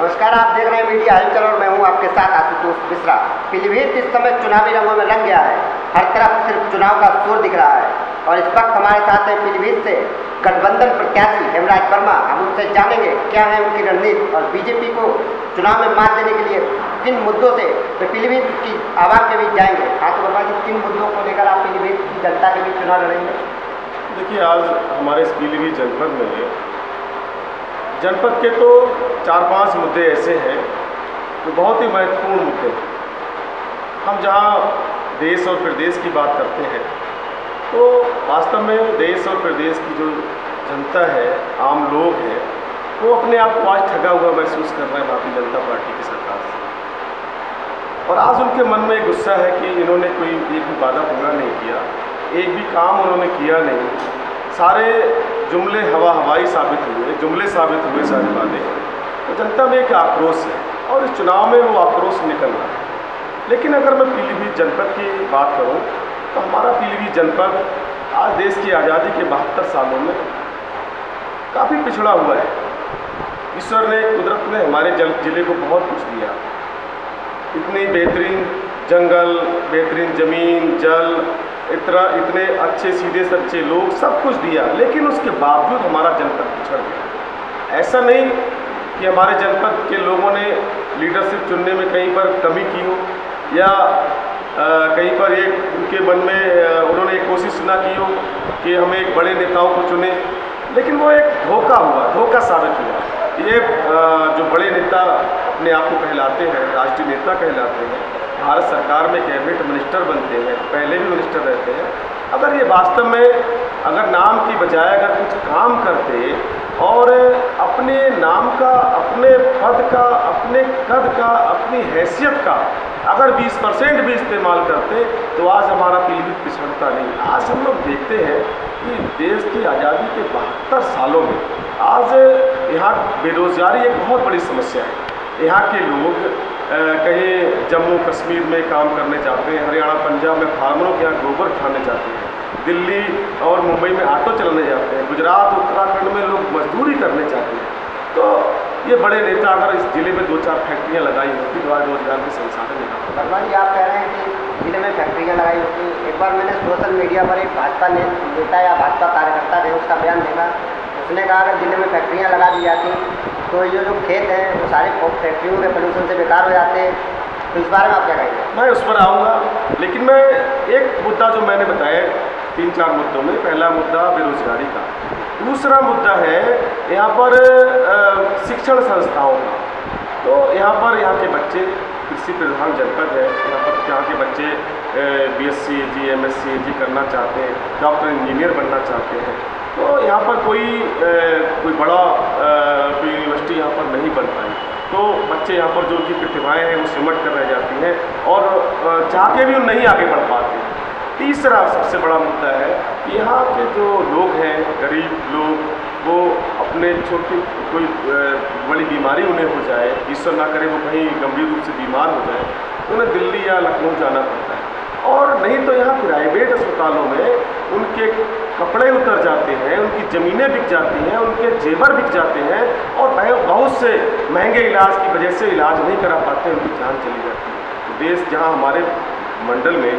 नमस्कार, आप देख रहे हैं मीडिया हलचल और मैं हूं आपके साथ आशुतोष मिश्रा। पीलीभीत इस समय चुनावी रंगों में रंग गया है। हर तरफ सिर्फ चुनाव का शोर दिख रहा है और इस वक्त हमारे साथ है पीलीभीत से गठबंधन प्रत्याशी हेमराज वर्मा। हम उनसे जानेंगे क्या है उनकी रणनीति और बीजेपी को चुनाव में मात देने के लिए किन मुद्दों से तो पीलीभीत की आवाम के बीच जाएंगे। हाँ तो वर्मा जी, किन मुद्दों को लेकर आप पीलीभीत की जनता के बीच चुनाव लड़ेंगे? देखिए, आज हमारे इस पीलीभीत जनपद में जनपद के तो 4-5 मुद्दे ऐसे हैं जो बहुत ही महत्वपूर्ण मुद्दे हैं। हम जहाँ देश और प्रदेश की बात करते हैं तो वास्तव में देश और प्रदेश की जो जनता है, आम लोग हैं, वो अपने आप को आज ठगा हुआ महसूस कर रहे हैं भारतीय जनता पार्टी की सरकार से। और आज उनके मन में गुस्सा है कि इन्होंने कोई एक भी वादा पूरा नहीं किया, एक भी काम उन्होंने किया नहीं, सारे जुमले हवाई साबित हुए, जुमले साबित हुए सारे वादे। तो जनता में एक आक्रोश है और इस चुनाव में वो आक्रोश निकल रहा है। लेकिन अगर मैं पीलीभीत जनपद की बात करूं तो हमारा पीलीभीत जनपद आज देश की आज़ादी के 72 सालों में काफ़ी पिछड़ा हुआ है। ईश्वर ने, कुदरत ने हमारे जिले को बहुत कुछ दिया, इतनी बेहतरीन जंगल, बेहतरीन ज़मीन, जल, इतने अच्छे सीधे सच्चे लोग, सब कुछ दिया, लेकिन उसके बावजूद हमारा जनपद पिछड़ गया। ऐसा नहीं कि हमारे जनपद के लोगों ने लीडरशिप चुनने में कहीं पर कमी की हो या कहीं पर एक उनके मन में उन्होंने एक कोशिश ना की हो कि हमें एक बड़े नेताओं को चुने, लेकिन वो एक धोखा हुआ, धोखा साबित हुआ। ये जो बड़े नेता अपने आप को कहलाते हैं, राष्ट्रीय नेता कहलाते हैं, भारत सरकार में कैबिनेट मिनिस्टर बनते हैं, पहले भी मिनिस्टर रहते हैं, अगर ये वास्तव में अगर नाम की बजाय अगर कुछ काम करते और अपने नाम का, अपने पद का, अपने कद का, अपनी हैसियत का अगर 20% भी इस्तेमाल करते तो आज हमारा पीलीभीत पिछड़ता नहीं। आज हम लोग देखते हैं कि देश की आज़ादी के 72 सालों में आज यहाँ बेरोज़गारी एक बहुत बड़ी समस्या है। यहाँ के लोग कहीं जम्मू कश्मीर में काम करने जाते हैं, हरियाणा पंजाब में फार्मरों के यहाँ गोबर खाने जाते हैं, दिल्ली और मुंबई में ऑटो चलाने जाते हैं, गुजरात उत्तराखंड में लोग मजदूरी करने जाते हैं। तो ये बड़े नेता अगर इस जिले में 2-4 फैक्ट्रियाँ लगाई होती तो आज रोजगार के संसाधन निकालते। वर्मा जी, आप कह रहे हैं कि जिले में फैक्ट्रियाँ लगाई होती। एक बार मैंने सोशल मीडिया पर एक भाजपा नेता या भाजपा कार्यकर्ता थे उसका बयान देखा। उसने कहा अगर जिले में फैक्ट्रियाँ लगा दी जाती तो ये जो खेत हैं वो सारे फैक्ट्रियों के पोल्यूशन से बेकार हो जाते। तो इस बारे में आप क्या कहेंगे? मैं उस पर आऊँगा, लेकिन मैं एक मुद्दा जो मैंने बताया 3-4 मुद्दों में, पहला मुद्दा बेरोजगारी का, दूसरा मुद्दा है यहाँ पर शिक्षण संस्थाओं का। तो यहाँ के बच्चे, कृषि प्रधान जनपद है, यहाँ के बच्चे BSc AG, MSc AG करना चाहते हैं, डॉक्टर इंजीनियर बनना चाहते हैं। तो यहाँ पर कोई बड़ा यूनिवर्सिटी यहाँ पर नहीं बन पाई, तो बच्चे यहाँ पर जो उनकी प्रतिभाएँ हैं वो सिमट कर रह जाती हैं और चाह के भी नहीं आगे बढ़ पाते। तीसरा सबसे बड़ा मुद्दा है कि यहाँ के जो लोग हैं, गरीब लोग, वो अपने छोटी कोई बड़ी बीमारी उन्हें हो जाए, ईश्वर ना करे वो कहीं गंभीर रूप से बीमार हो जाए, तो उन्हें दिल्ली या लखनऊ जाना पड़ता है। और नहीं तो यहाँ प्राइवेट अस्पतालों में उनके कपड़े उतर जाते हैं, उनकी ज़मीनें बिक जाती हैं, उनके जेवर बिक जाते हैं और बहुत से महंगे इलाज की वजह से इलाज नहीं करा पाते, उनकी जान चली जाती है। तो देश जहाँ हमारे मंडल में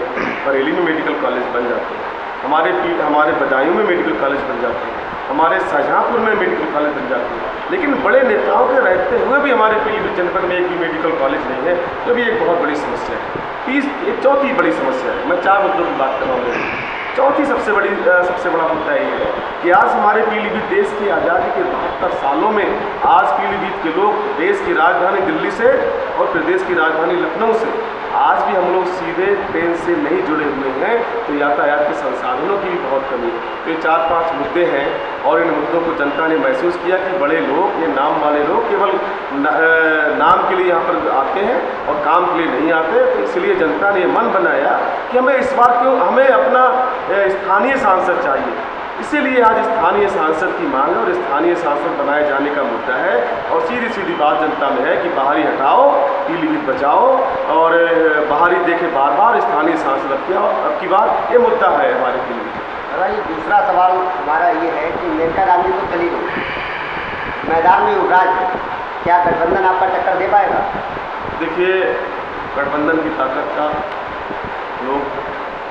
बरेली में मेडिकल कॉलेज बन जाते हैं, हमारे बदायूं में मेडिकल कॉलेज बन जाते हैं, हमारे शाहजहाँपुर में मेडिकल कॉलेज बन जाते हैं, लेकिन बड़े नेताओं के रहते हुए भी हमारे पीलीभीत जनपद में एक भी मेडिकल कॉलेज नहीं है, जो भी एक बहुत बड़ी समस्या है। एक चौथी बड़ी समस्या है, मैं 4 मुद्दों की बात कर रहा हूँ। चौथी सबसे बड़ा मुद्दा ये है कि आज हमारे पीलीभीत देश की आज़ादी के 72 सालों में आज पीलीभीत के लोग देश की राजधानी दिल्ली से और प्रदेश की राजधानी लखनऊ से आज भी हम लोग सीधे ट्रेन से नहीं जुड़े हुए हैं, तो यातायात के संसाधनों की भी बहुत कमी है। तो ये 4-5 मुद्दे हैं और इन मुद्दों को जनता ने महसूस किया कि बड़े लोग, ये नाम वाले लोग केवल नाम के लिए यहाँ पर आते हैं और काम के लिए नहीं आते। तो इसलिए जनता ने मन बनाया कि हमें इस बार क्यों हमें अपना स्थानीय सांसद चाहिए, इसीलिए आज स्थानीय सांसद की मांग है और स्थानीय सांसद बनाए जाने का मुद्दा है। और सीधी बात जनता में है कि बाहरी हटाओ, पीलीभीत बचाओ और बाहरी देखे बार स्थानीय सांसद अब की बात, ये मुद्दा है हमारे पीलीभीत। भाई, दूसरा सवाल हमारा ये है कि मेनका गांधी तो चली गई, मैदान में युवराज है, क्या गठबंधन आपका टक्कर दे पाएगा? देखिए, गठबंधन की ताकत का लोग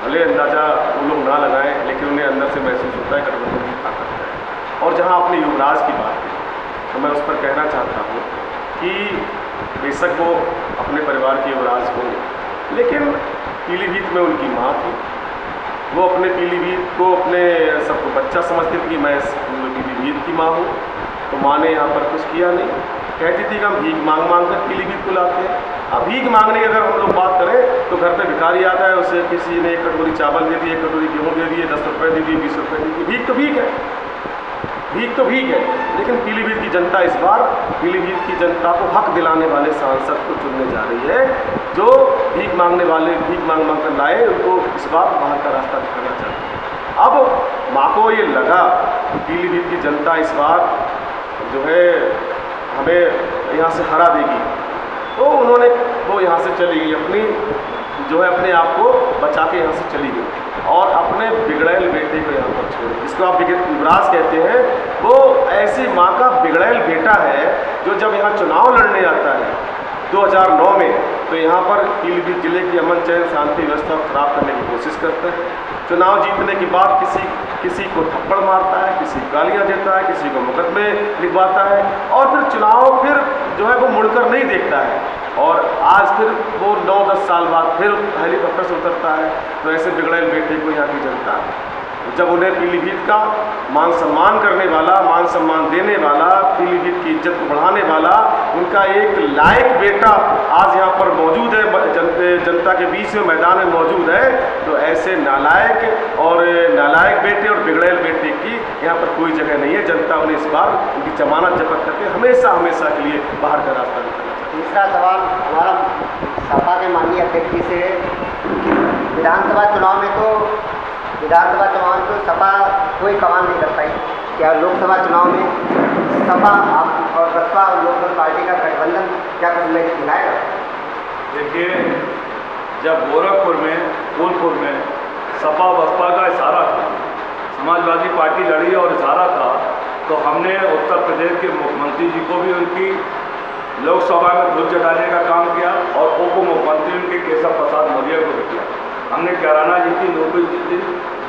भले अंदाज़ा वो लोग ना लगाएं, लेकिन उन्हें अंदर से महसूस होता है गठबंधन की ताकत है। और जहां अपने युवराज की बात है तो मैं उस पर कहना चाहता हूँ कि बेशक वो अपने परिवार के युवराज हो, लेकिन पीलीभीत में उनकी माँ थी। वो अपने पीलीभीत को अपने सबको बच्चा समझती थी कि मैं पीलीभीत की माँ हूँ। तो माँ ने यहाँ पर कुछ किया नहीं, कहती थी कि हम भीख मांग मांग कर पीलीभीत को लाते हैं। अब भीख मांगने की अगर हम लोग बात करें तो घर पे भिखारी आता है, उसे किसी ने 1 कटोरी चावल दे दिए, 1 कटोरी गेहूँ दे दिए, 10 रुपये दे दिए, 20 रुपये दे दिए। भीख तो भीख है, भीख तो भीख है। लेकिन पीलीभीत की जनता इस बार पीलीभीत की जनता को हक दिलाने वाले सांसद को चुनने जा रही है, जो भीख मांगने वाले भीख मांग मांग कर लाए उनको इस बार बाहर का रास्ता दिखाना चाहते हैं। अब माँ को ये लगा पीलीभीत की जनता इस बार जो है हमें यहाँ से हरा देगी, तो उन्होंने वो यहाँ से चली गई, अपने आप को बचा के यहाँ से चली गई और अपने बिगड़ैल बेटे को यहाँ पर छोड़, जिसको आप युवराज कहते हैं, वो ऐसी माँ का बिगड़ैल बेटा है जो जब यहाँ चुनाव लड़ने आता है 2009 में, तो यहाँ पर पीलीभीत जिले की अमन चैन शांति व्यवस्था खराब करने की कोशिश करता है। चुनाव जीतने के बाद किसी को थप्पड़ मारता है, किसी गालियाँ देता है, किसी को मुकदमे लिखवाता है और फिर चुनाव फिर जो है वो मुड़कर नहीं देखता है। और आज फिर वो 9-10 साल बाद फिर हेलीकॉप्टर से उतरता है। तो ऐसे बिगड़ैल बेटे को यहाँ की जनता जब उन्हें पीलीभीत का मान सम्मान करने वाला, मान सम्मान देने वाला, पीलीभीत की इज्जत को बढ़ाने वाला उनका एक लायक बेटा आज यहाँ पर मौजूद है, जनता के बीच में मैदान में मौजूद है, तो ऐसे नालायक बेटे और बिगड़ैल बेटे की यहाँ पर कोई जगह नहीं है। जनता उन्हें इस बार उनकी जमानत जब्त करके हमेशा के लिए बाहर का रास्ता निकालना चाहती है। तीसरा सवाल हमारा सपा के माननीय अध्यक्ष जी से है। विधानसभा चुनाव में तो सपा कोई कमाल नहीं कर पाई, क्या लोकसभा चुनाव में सपा और बसपा और लोकदल पार्टी का गठबंधन क्या कुछ मैच दिखाएगा? देखिए, जब गोरखपुर में, फूलपुर में सपा बसपा का इशारा था, समाजवादी पार्टी लड़ी और इशारा था, तो हमने उत्तर प्रदेश के मुख्यमंत्री जी को भी उनकी लोकसभा में धूल चटाने का काम किया और उप मुख्यमंत्री उनके केशव प्रसाद मौर्य को भी किया। हमने कैराना जीती, नौकरी जीती,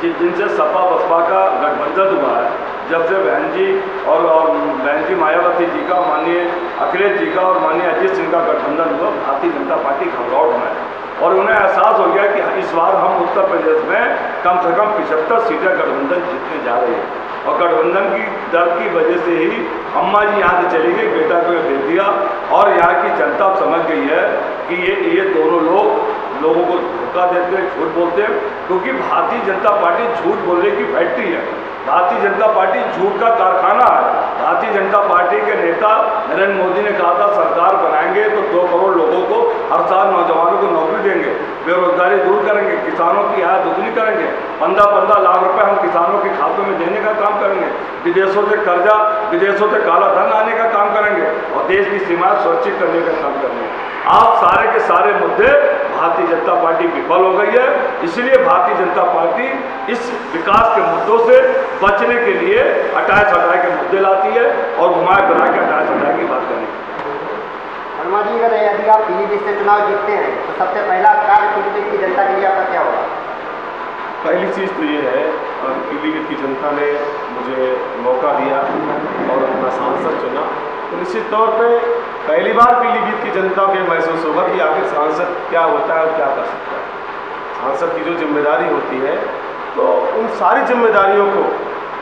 जिनसे सपा बसपा का गठबंधन हुआ है। जब से बहन जी मायावती जी का, माननीय अखिलेश जी का और माननीय अजीत सिंह का गठबंधन हुआ, भारतीय जनता पार्टी घबराहट में है और उन्हें एहसास हो गया कि इस बार हम उत्तर प्रदेश में कम से कम 75 सीटें गठबंधन जीतने जा रहे हैं। और गठबंधन की दर की वजह से ही अम्मा जी यहाँ से चली गई, बेटा को भेज दिया और यहाँ की जनता समझ गई है कि ये दोनों लोगों को धोखा देते हैं, झूठ बोलते हैं, क्योंकि भारतीय जनता पार्टी झूठ बोलने की फैक्ट्री है। भारतीय जनता पार्टी झूठ का कारखाना है। भारतीय जनता पार्टी के नेता नरेंद्र मोदी ने कहा था सरकार बनाएंगे तो 2 करोड़ लोगों को हर साल नौजवानों को नौकरी देंगे, बेरोजगारी दूर करेंगे, किसानों की आय दुगनी करेंगे, 15-15 लाख रुपए हम किसानों के खातों में देने का काम करेंगे, विदेशों से कर्जा, विदेशों से काला धन आने का काम करेंगे और देश की सीमाएं सुरक्षित करने का काम करेंगे। आप सारे के सारे मुद्दे भारतीय जनता पार्टी विफल हो गई है। इसलिए भारतीय जनता पार्टी इस विकास के मुद्दों से बचने के लिए हटाए सटाए के मुद्दे लाती है और घुमाए फिराए के हटाए सटाए की बात करेंगे। वर्मा जी, अगर यदि आप पीलीभीत से चुनाव जीतते हैं तो सबसे पहला कार्य पीलीभीत की जनता के लिए आपका क्या होगा? पहली चीज़ तो ये है, पीलीभीत की जनता ने मुझे मौका दिया और अपना सांसद चुना, तो निश्चित तौर पे पहली बार पीलीभीत की जनता को महसूस होगा कि आखिर सांसद क्या होता है और क्या कर सकता है। सांसद की जो जिम्मेदारी होती है, तो उन सारी जिम्मेदारियों को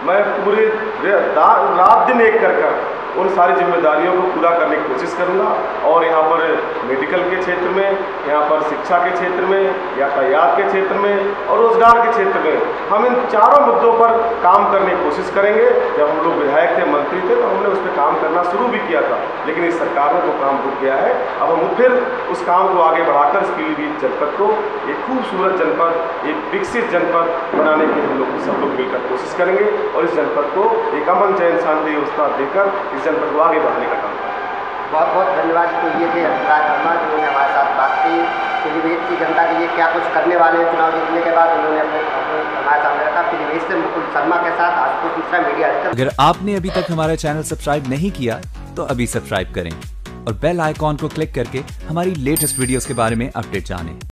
मैं पूरे रात दिन एक कर उन सारी जिम्मेदारियों को पूरा करने की कोशिश करूंगा और यहाँ पर मेडिकल के क्षेत्र में, यहाँ पर शिक्षा के क्षेत्र में, यातायात के क्षेत्र में और रोजगार के क्षेत्र में हम इन चारों मुद्दों पर काम करने की कोशिश करेंगे। जब हम लोग विधायक थे, मंत्री थे, तो हमने उस पर काम करना शुरू भी किया था, लेकिन इस सरकार में वो काम रुक गया है। अब हम फिर उस काम को आगे बढ़ाकर पीलीभीत जनपद को एक खूबसूरत जनपद, एक विकसित जनपद बनाने की हम लोग सब लोग मिलकर कोशिश करेंगे और इस जनपद को एक अमन चैन शांति व्यवस्था देकर इस जनपद को आगे बढ़ाने का काम करें। बहुत बहुत धन्यवाद। तो ये थे हंसराज वर्मा, जिन्होंने हमारे साथ बात की पीलीभीत की जनता के लिए क्या कुछ करने वाले हैं चुनाव जीतने के बाद। उन्होंने हमारे सामने रखा। पीलीभीत से मुकुल शर्मा के साथ आशुतोष मिश्रा, मीडिया। अगर आपने अभी तक हमारा चैनल सब्सक्राइब नहीं किया तो अभी सब्सक्राइब करें और बेल आइकॉन को क्लिक करके हमारी लेटेस्ट वीडियोस के बारे में अपडेट जानें।